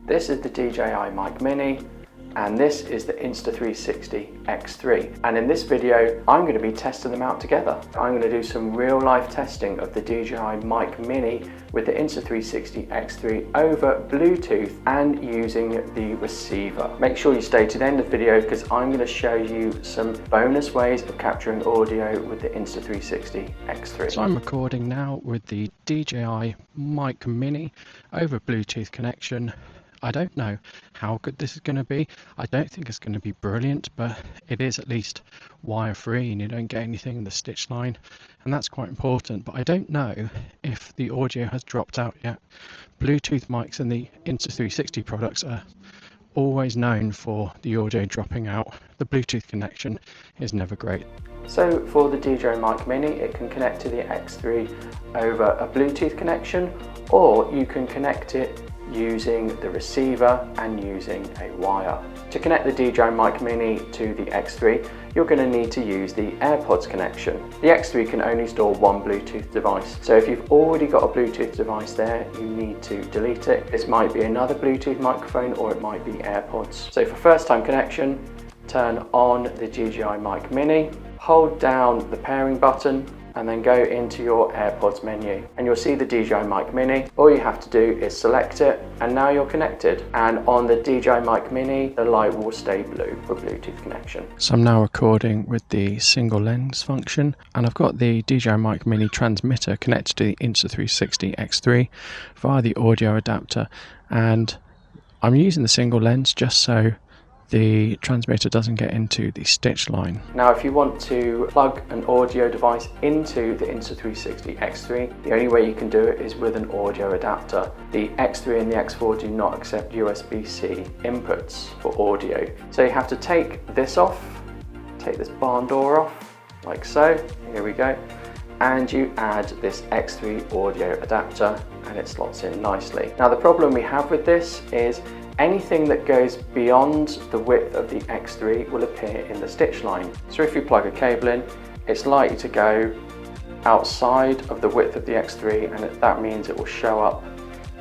This is the DJI Mic Mini, and this is the Insta360 X3. And in this video, I'm going to be testing them out together. I'm going to do some real life testing of the DJI Mic Mini with the Insta360 X3 over Bluetooth and using the receiver. Make sure you stay to the end of the video because I'm going to show you some bonus ways of capturing audio with the Insta360 X3. So I'm recording now with the DJI Mic Mini over Bluetooth connection. I don't know how good this is going to be. I don't think it's going to be brilliant, but it is at least wire free and you don't get anything in the stitch line, and that's quite important. But I don't know if the audio has dropped out yet. Bluetooth mics and the Insta360 products are always known for the audio dropping out. The Bluetooth connection is never great. So for the DJI Mic Mini, it can connect to the X3 over a Bluetooth connection, or you can connect it using the receiver and using a wire. To connect the DJI Mic Mini to the X3, you're going to need to use the AirPods connection. The X3 can only store one Bluetooth device, so if you've already got a Bluetooth device there, you need to delete it. This might be another Bluetooth microphone or it might be AirPods. So for first time connection, turn on the DJI Mic Mini, hold down the pairing button, and then go into your AirPods menu and you'll see the DJI Mic Mini. All you have to do is select it and now you're connected, and on the DJI Mic Mini the light will stay blue for Bluetooth connection. So I'm now recording with the single lens function, and I've got the DJI Mic Mini transmitter connected to the Insta360 X3 via the audio adapter, and I'm using the single lens just so the transmitter doesn't get into the stitch line. Now if you want to plug an audio device into the Insta360 X3, the only way you can do it is with an audio adapter. The X3 and the X4 do not accept USB-C inputs for audio. So you have to take this off, take this barn door off, like so, here we go, and you add this X3 audio adapter and it slots in nicely. Now the problem we have with this is anything that goes beyond the width of the X3 will appear in the stitch line. So if you plug a cable in, it's likely to go outside of the width of the X3, and that means it will show up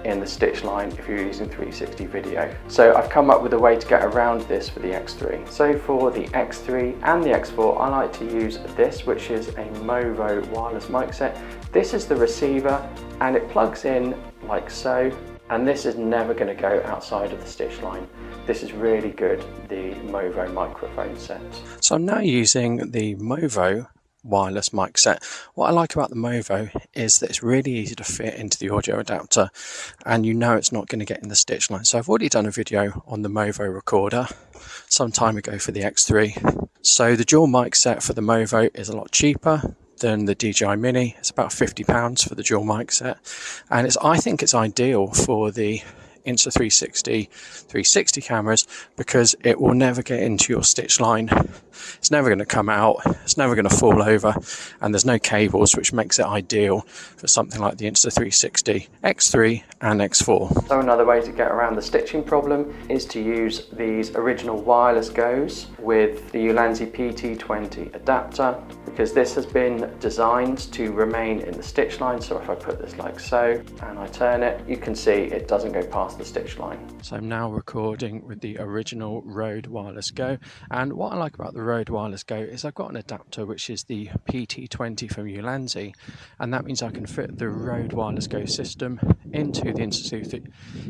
in the stitch line if you're using 360 video. So I've come up with a way to get around this for the X3. So for the X3 and the X4, I like to use this, which is a Movo wireless mic set. This is the receiver and it plugs in like so. And this is never going to go outside of the stitch line. This is really good, the Movo microphone set. So I'm now using the Movo wireless mic set. What I like about the Movo is that it's really easy to fit into the audio adapter, and you know it's not going to get in the stitch line. So I've already done a video on the Movo recorder some time ago for the X3. So the dual mic set for the Movo is a lot cheaper than the DJI Mini. It's about £50 for the dual mic set, and I think it's ideal for the Insta360 360 cameras because it will never get into your stitch line. It's never going to come out, it's never going to fall over, and there's no cables, which makes it ideal for something like the Insta360 X3 and X4. So another way to get around the stitching problem is to use these original wireless goes with the Ulanzi PT20 adapter, because this has been designed to remain in the stitch line. So if I put this like so and I turn it, you can see it doesn't go past the stitch line. So I'm now recording with the original Rode Wireless Go, and what I like about the Rode Wireless Go is I've got an adapter which is the PT20 from Ulanzi, and that means I can fit the Rode Wireless Go system into the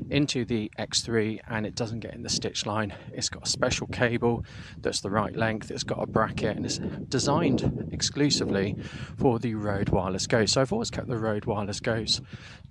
into the X3 and it doesn't get in the stitch line. It's got a special cable that's the right length, it's got a bracket, and it's designed exclusively for the Rode Wireless Go. So I've always kept the Rode Wireless Goes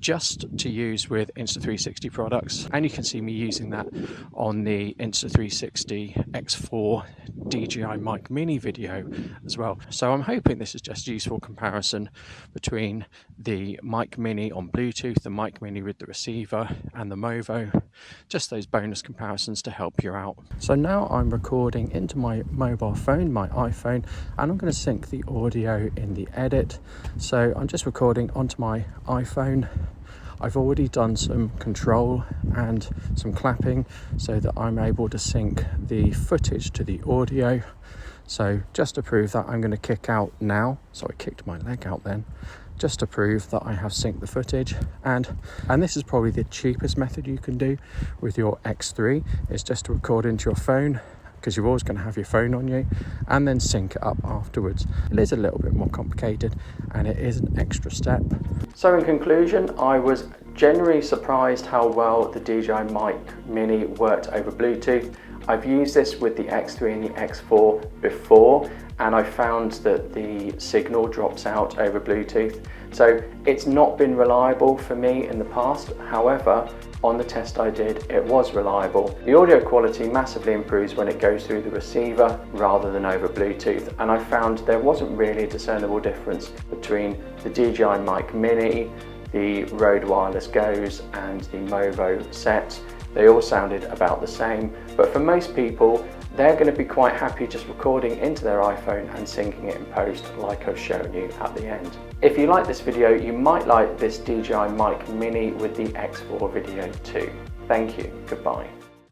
just to use with Insta360 products, and you can see me using that on the Insta360 X4 DJI Mic Mini video as well. So I'm hoping this is just a useful comparison between the Mic Mini on Bluetooth, the Mic Mini with the receiver, and the Movo. Just those bonus comparisons to help you out. So now I'm recording into my mobile phone, my iPhone, and I'm going to sync the audio in the edit. So I'm just recording onto my iPhone. I've already done some control and some clapping so that I'm able to sync the footage to the audio. So just to prove that, I'm going to kick out now. So I kicked my leg out then. just to prove that I have synced the footage. And this is probably the cheapest method you can do with your X3, is just to record into your phone, because you're always going to have your phone on you, and then sync it up afterwards. It is a little bit more complicated and it is an extra step. So in conclusion, I was generally surprised how well the DJI Mic Mini worked over Bluetooth. I've used this with the X3 and the X4 before, and I found that the signal drops out over Bluetooth. So it's not been reliable for me in the past. However, on the test I did, it was reliable. The audio quality massively improves when it goes through the receiver rather than over Bluetooth, and I found there wasn't really a discernible difference between the DJI Mic Mini, the Rode Wireless Go's and the Movo set. They all sounded about the same, but for most people, they're going to be quite happy just recording into their iPhone and syncing it in post like I've shown you at the end. If you like this video, you might like this DJI Mic Mini with the X4 video too. Thank you, goodbye.